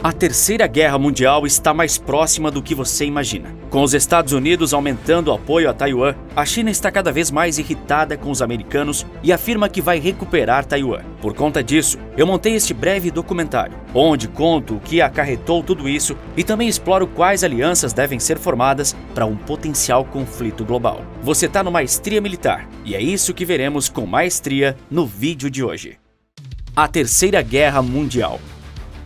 A Terceira Guerra Mundial está mais próxima do que você imagina. Com os Estados Unidos aumentando o apoio a Taiwan, a China está cada vez mais irritada com os americanos e afirma que vai recuperar Taiwan. Por conta disso, eu montei este breve documentário, onde conto o que acarretou tudo isso e também exploro quais alianças devem ser formadas para um potencial conflito global. Você está no Maestria Militar, e é isso que veremos com maestria no vídeo de hoje. A Terceira Guerra Mundial.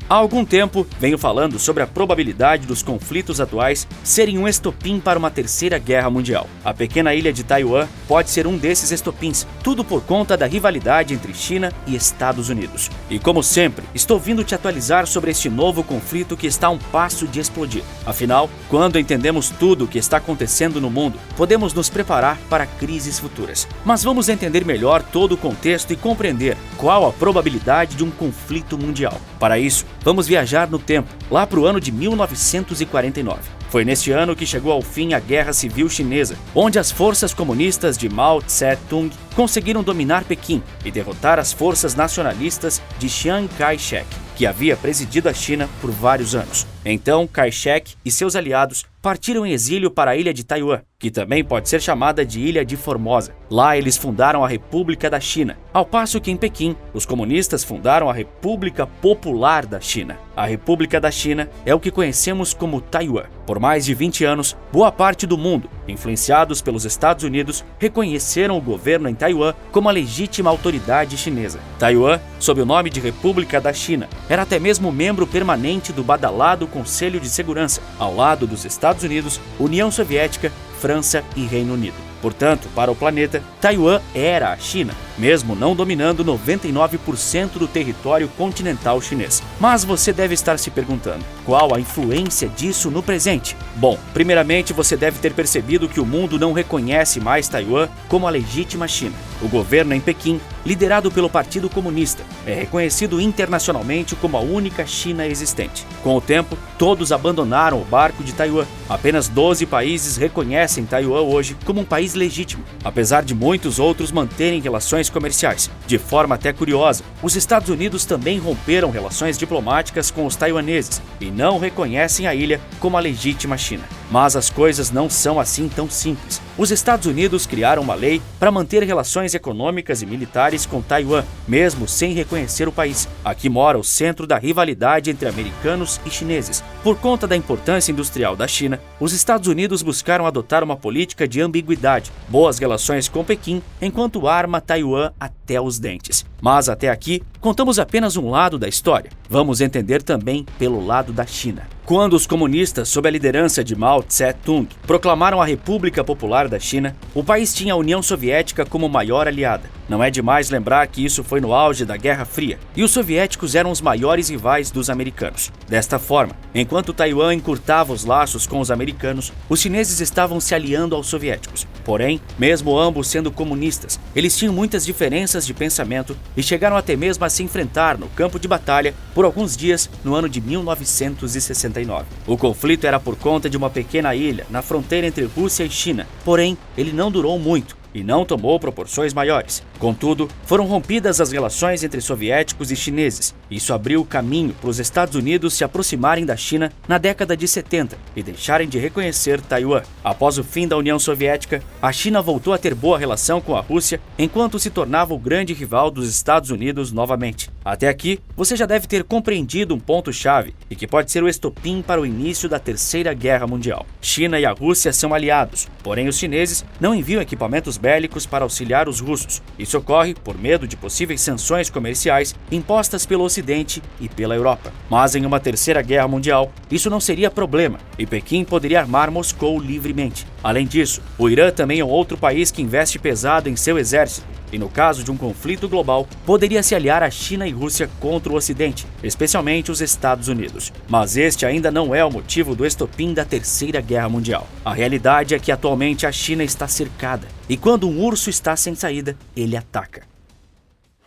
Há algum tempo, venho falando sobre a probabilidade dos conflitos atuais serem um estopim para uma terceira guerra mundial. A pequena ilha de Taiwan pode ser um desses estopins, tudo por conta da rivalidade entre China e Estados Unidos. E como sempre, estou vindo te atualizar sobre este novo conflito que está a um passo de explodir. Afinal, quando entendemos tudo o que está acontecendo no mundo, podemos nos preparar para crises futuras. Mas vamos entender melhor todo o contexto e compreender qual a probabilidade de um conflito mundial. Para isso, vamos viajar no tempo, lá para o ano de 1949. Foi neste ano que chegou ao fim a Guerra Civil Chinesa, onde as forças comunistas de Mao Tse-tung conseguiram dominar Pequim e derrotar as forças nacionalistas de Chiang Kai-shek, que havia presidido a China por vários anos. Então, Kai-shek e seus aliados partiram em exílio para a ilha de Taiwan, que também pode ser chamada de Ilha de Formosa. Lá eles fundaram a República da China, ao passo que em Pequim, os comunistas fundaram a República Popular da China. A República da China é o que conhecemos como Taiwan. Por mais de 20 anos, boa parte do mundo, influenciados pelos Estados Unidos, reconheceram o governo em Taiwan como a legítima autoridade chinesa. Taiwan, sob o nome de República da China, era até mesmo membro permanente do badalado Conselho de Segurança, ao lado dos Estados Unidos, União Soviética, França e Reino Unido. Portanto, para o planeta, Taiwan era a China, mesmo não dominando 99% do território continental chinês. Mas você deve estar se perguntando, qual a influência disso no presente? Bom, primeiramente você deve ter percebido que o mundo não reconhece mais Taiwan como a legítima China. O governo em Pequim, liderado pelo Partido Comunista, é reconhecido internacionalmente como a única China existente. Com o tempo, todos abandonaram o barco de Taiwan. Apenas 12 países reconhecem Taiwan hoje como um país legítimo, apesar de muitos outros manterem relações comerciais. De forma até curiosa, os Estados Unidos também romperam relações diplomáticas com os taiwaneses e não reconhecem a ilha como a legítima China. Mas as coisas não são assim tão simples. Os Estados Unidos criaram uma lei para manter relações econômicas e militares com Taiwan, mesmo sem reconhecer o país. Aqui mora o centro da rivalidade entre americanos e chineses. Por conta da importância industrial da China, os Estados Unidos buscaram adotar uma política de ambiguidade, boas relações com Pequim, enquanto arma Taiwan até os dentes. Mas até aqui, contamos apenas um lado da história. Vamos entender também pelo lado da China. Quando os comunistas, sob a liderança de Mao Tse-tung, proclamaram a República Popular da China, o país tinha a União Soviética como maior aliada. Não é demais lembrar que isso foi no auge da Guerra Fria, e os soviéticos eram os maiores rivais dos americanos. Desta forma, enquanto Taiwan encurtava os laços com os americanos, os chineses estavam se aliando aos soviéticos. Porém, mesmo ambos sendo comunistas, eles tinham muitas diferenças de pensamento e chegaram até mesmo a se enfrentar no campo de batalha por alguns dias no ano de 1969. O conflito era por conta de uma pequena ilha na fronteira entre Rússia e China, porém, ele não durou muito e não tomou proporções maiores. Contudo, foram rompidas as relações entre soviéticos e chineses. Isso abriu o caminho para os Estados Unidos se aproximarem da China na década de 70 e deixarem de reconhecer Taiwan. Após o fim da União Soviética, a China voltou a ter boa relação com a Rússia, enquanto se tornava o grande rival dos Estados Unidos novamente. Até aqui, você já deve ter compreendido um ponto-chave e que pode ser o estopim para o início da Terceira Guerra Mundial. China e a Rússia são aliados, porém os chineses não enviam equipamentos bélicos para auxiliar os russos. Isso ocorre por medo de possíveis sanções comerciais impostas pelo Ocidente e pela Europa. Mas em uma terceira guerra mundial, isso não seria problema, e Pequim poderia armar Moscou livremente. Além disso, o Irã também é um outro país que investe pesado em seu exército, e no caso de um conflito global, poderia se aliar a China e Rússia contra o Ocidente, especialmente os Estados Unidos. Mas este ainda não é o motivo do estopim da Terceira Guerra Mundial. A realidade é que atualmente a China está cercada, e quando um urso está sem saída, ele ataca.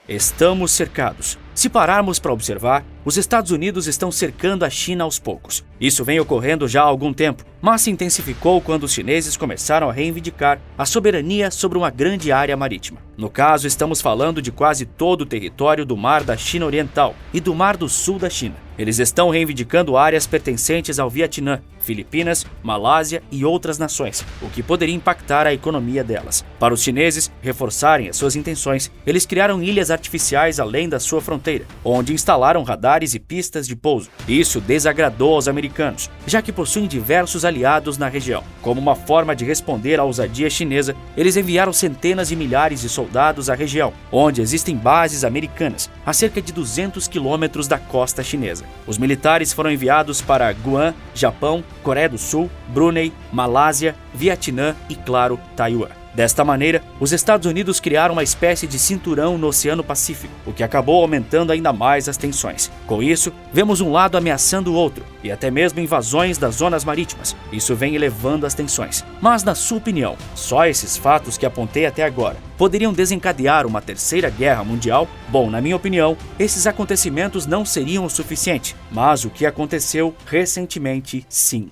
Estamos cercados. Se pararmos para observar, os Estados Unidos estão cercando a China aos poucos. Isso vem ocorrendo já há algum tempo, mas se intensificou quando os chineses começaram a reivindicar a soberania sobre uma grande área marítima. No caso, estamos falando de quase todo o território do Mar da China Oriental e do Mar do Sul da China. Eles estão reivindicando áreas pertencentes ao Vietnã, Filipinas, Malásia e outras nações, o que poderia impactar a economia delas. Para os chineses reforçarem as suas intenções, eles criaram ilhas artificiais além da sua fronteira, onde instalaram radares e pistas de pouso. Isso desagradou aos americanos, já que possuem diversos aliados na região. Como uma forma de responder à ousadia chinesa, eles enviaram centenas de milhares de soldados à região, onde existem bases americanas, a cerca de 200 quilômetros da costa chinesa. Os militares foram enviados para Guam, Japão, Coreia do Sul, Brunei, Malásia, Vietnã e, claro, Taiwan. Desta maneira, os Estados Unidos criaram uma espécie de cinturão no Oceano Pacífico, o que acabou aumentando ainda mais as tensões. Com isso, vemos um lado ameaçando o outro, e até mesmo invasões das zonas marítimas. Isso vem elevando as tensões. Mas, na sua opinião, só esses fatos que apontei até agora poderiam desencadear uma terceira guerra mundial? Bom, na minha opinião, esses acontecimentos não seriam o suficiente, mas o que aconteceu recentemente, sim.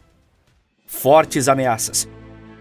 Fortes ameaças.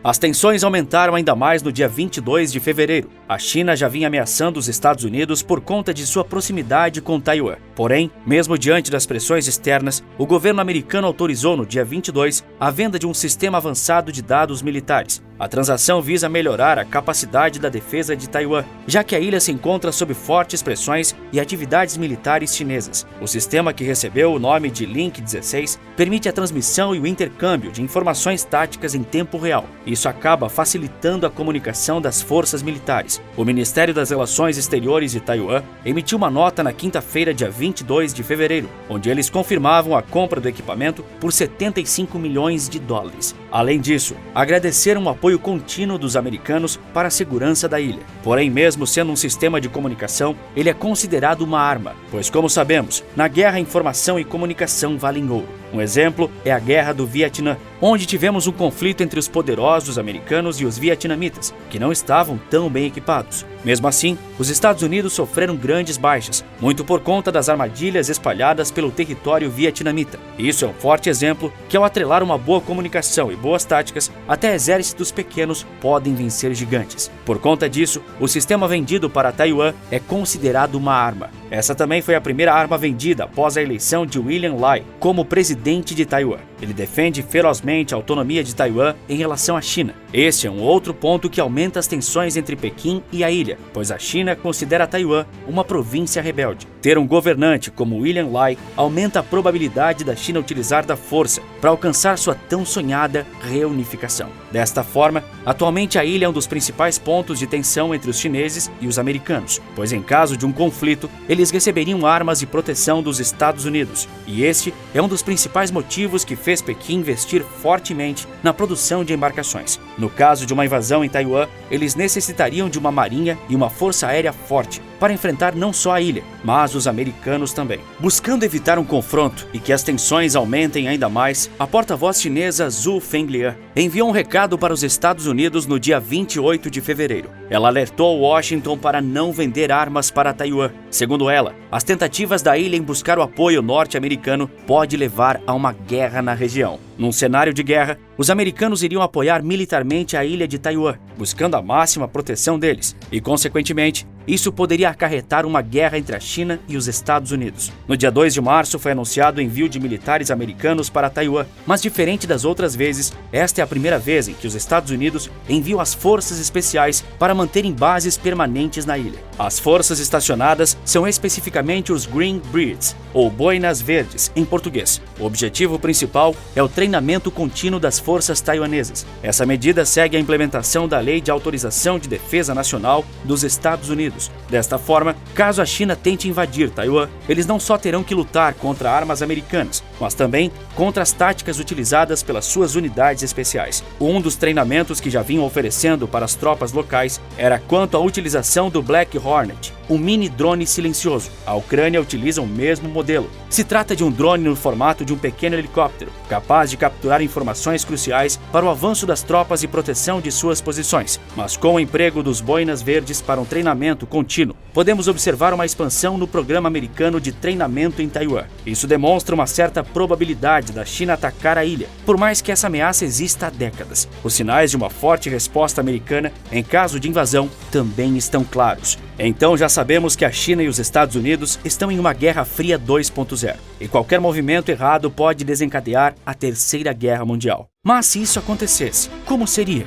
As tensões aumentaram ainda mais no dia 22 de fevereiro. A China já vinha ameaçando os Estados Unidos por conta de sua proximidade com Taiwan. Porém, mesmo diante das pressões externas, o governo americano autorizou no dia 22 a venda de um sistema avançado de dados militares. A transação visa melhorar a capacidade da defesa de Taiwan, já que a ilha se encontra sob fortes pressões e atividades militares chinesas. O sistema, que recebeu o nome de Link 16, permite a transmissão e o intercâmbio de informações táticas em tempo real. Isso acaba facilitando a comunicação das forças militares. O Ministério das Relações Exteriores de Taiwan emitiu uma nota na quinta-feira, dia 22 de fevereiro, onde eles confirmavam a compra do equipamento por 75 milhões de dólares. Além disso, agradeceram o apoio contínuo dos americanos para a segurança da ilha. Porém, mesmo sendo um sistema de comunicação, ele é considerado uma arma, pois, como sabemos, na guerra informação e comunicação valem ouro. Um exemplo é a Guerra do Vietnã, onde tivemos um conflito entre os poderosos americanos e os vietnamitas, que não estavam tão bem equipados. Mesmo assim, os Estados Unidos sofreram grandes baixas, muito por conta das armadilhas espalhadas pelo território vietnamita. Isso é um forte exemplo que, ao atrelar uma boa comunicação e boas táticas, até exércitos pequenos podem vencer gigantes. Por conta disso, o sistema vendido para Taiwan é considerado uma arma. Essa também foi a primeira arma vendida após a eleição de William Lai como presidente de Taiwan. Ele defende ferozmente a autonomia de Taiwan em relação à China. Este é um outro ponto que aumenta as tensões entre Pequim e a ilha, pois a China considera Taiwan uma província rebelde. Ter um governante como William Lai aumenta a probabilidade da China utilizar da força para alcançar sua tão sonhada reunificação. Desta forma, atualmente a ilha é um dos principais pontos de tensão entre os chineses e os americanos, pois em caso de um conflito, eles receberiam armas e proteção dos Estados Unidos, e este é um dos principais motivos que fez Pequim investir fortemente na produção de embarcações. No caso de uma invasão em Taiwan, eles necessitariam de uma marinha e uma força aérea forte para enfrentar não só a ilha, mas os americanos também. Buscando evitar um confronto e que as tensões aumentem ainda mais, a porta-voz chinesa Zhu Fenglian enviou um recado para os Estados Unidos no dia 28 de fevereiro. Ela alertou Washington para não vender armas para Taiwan. Segundo ela, as tentativas da ilha em buscar o apoio norte-americano pode levar a uma guerra na região. Num cenário de guerra, os americanos iriam apoiar militarmente a ilha de Taiwan, buscando a máxima proteção deles, e, consequentemente, isso poderia acarretar uma guerra entre a China e os Estados Unidos. No dia 2 de março foi anunciado o envio de militares americanos para Taiwan, mas diferente das outras vezes, esta é a primeira vez em que os Estados Unidos enviam as forças especiais para manterem bases permanentes na ilha. As forças estacionadas são especificamente os Green Berets, ou Boinas Verdes, em português. O objetivo principal é o treinamento contínuo das forças taiwanesas. Essa medida segue a implementação da Lei de Autorização de Defesa Nacional dos Estados Unidos. Desta forma, caso a China tente invadir Taiwan, eles não só terão que lutar contra armas americanas, mas também contra as táticas utilizadas pelas suas unidades especiais. Um dos treinamentos que já vinham oferecendo para as tropas locais era quanto à utilização do Black Hornet, um mini drone silencioso. A Ucrânia utiliza o mesmo modelo. Se trata de um drone no formato de um pequeno helicóptero, capaz de capturar informações cruciais para o avanço das tropas e proteção de suas posições. Mas com o emprego dos Boinas Verdes para um treinamento contínuo, podemos observar uma expansão no programa americano de treinamento em Taiwan. Isso demonstra uma certa probabilidade da China atacar a ilha, por mais que essa ameaça exista há décadas. Os sinais de uma forte resposta americana em caso de invasão também estão claros. Então já sabemos que a China e os Estados Unidos estão em uma Guerra Fria 2.0, e qualquer movimento errado pode desencadear a Terceira Guerra Mundial. Mas se isso acontecesse, como seria?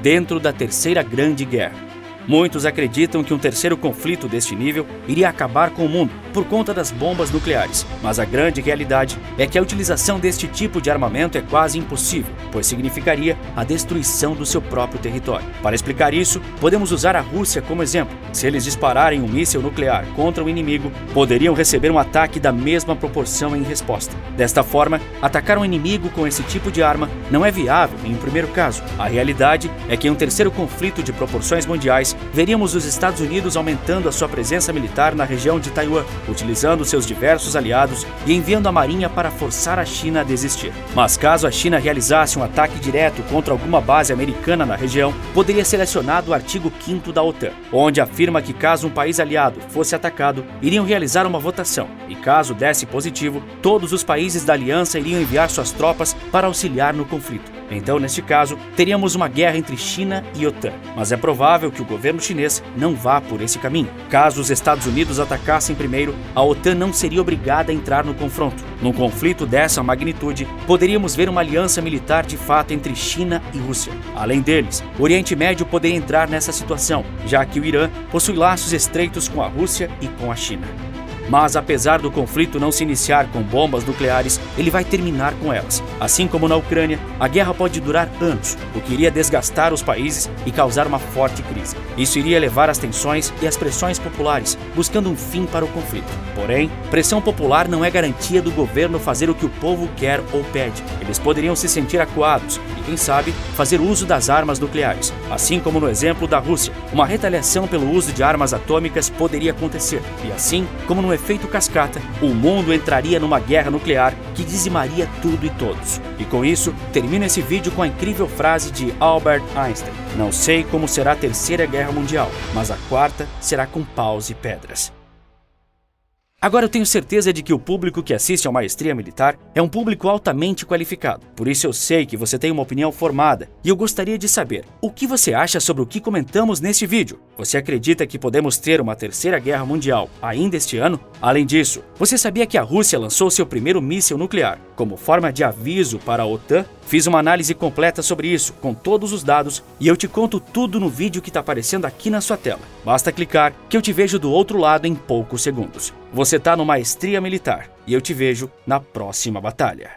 Dentro da Terceira Grande Guerra. Muitos acreditam que um terceiro conflito deste nível iria acabar com o mundo por conta das bombas nucleares, mas a grande realidade é que a utilização deste tipo de armamento é quase impossível, pois significaria a destruição do seu próprio território. Para explicar isso, podemos usar a Rússia como exemplo. Se eles dispararem um míssil nuclear contra o inimigo, poderiam receber um ataque da mesma proporção em resposta. Desta forma, atacar um inimigo com esse tipo de arma não é viável em um primeiro caso. A realidade é que em um terceiro conflito de proporções mundiais, veríamos os Estados Unidos aumentando a sua presença militar na região de Taiwan, utilizando seus diversos aliados e enviando a marinha para forçar a China a desistir. Mas caso a China realizasse um ataque direto contra alguma base americana na região, poderia ser acionado o artigo 5º da OTAN, onde afirma que caso um país aliado fosse atacado, iriam realizar uma votação, e caso desse positivo, todos os países da aliança iriam enviar suas tropas para auxiliar no conflito. Então, neste caso, teríamos uma guerra entre China e OTAN, mas é provável que o governo chinês não vá por esse caminho. Caso os Estados Unidos atacassem primeiro, a OTAN não seria obrigada a entrar no confronto. Num conflito dessa magnitude, poderíamos ver uma aliança militar de fato entre China e Rússia. Além deles, o Oriente Médio poderia entrar nessa situação, já que o Irã possui laços estreitos com a Rússia e com a China. Mas apesar do conflito não se iniciar com bombas nucleares, ele vai terminar com elas. Assim como na Ucrânia, a guerra pode durar anos, o que iria desgastar os países e causar uma forte crise. Isso iria elevar as tensões e as pressões populares, buscando um fim para o conflito. Porém, pressão popular não é garantia do governo fazer o que o povo quer ou pede. Eles poderiam se sentir acuados e, quem sabe, fazer uso das armas nucleares. Assim como no exemplo da Rússia, uma retaliação pelo uso de armas atômicas poderia acontecer. E assim como no efeito cascata, o mundo entraria numa guerra nuclear que dizimaria tudo e todos. E com isso, termino esse vídeo com a incrível frase de Albert Einstein: "Não sei como será a Terceira Guerra Mundial, mas a quarta será com paus e pedras." Agora eu tenho certeza de que o público que assiste ao Maestria Militar é um público altamente qualificado. Por isso eu sei que você tem uma opinião formada e eu gostaria de saber o que você acha sobre o que comentamos neste vídeo. Você acredita que podemos ter uma Terceira Guerra Mundial ainda este ano? Além disso, você sabia que a Rússia lançou seu primeiro míssil nuclear como forma de aviso para a OTAN? Fiz uma análise completa sobre isso, com todos os dados, e eu te conto tudo no vídeo que está aparecendo aqui na sua tela. Basta clicar que eu te vejo do outro lado em poucos segundos. Você está no Maestria Militar e eu te vejo na próxima batalha.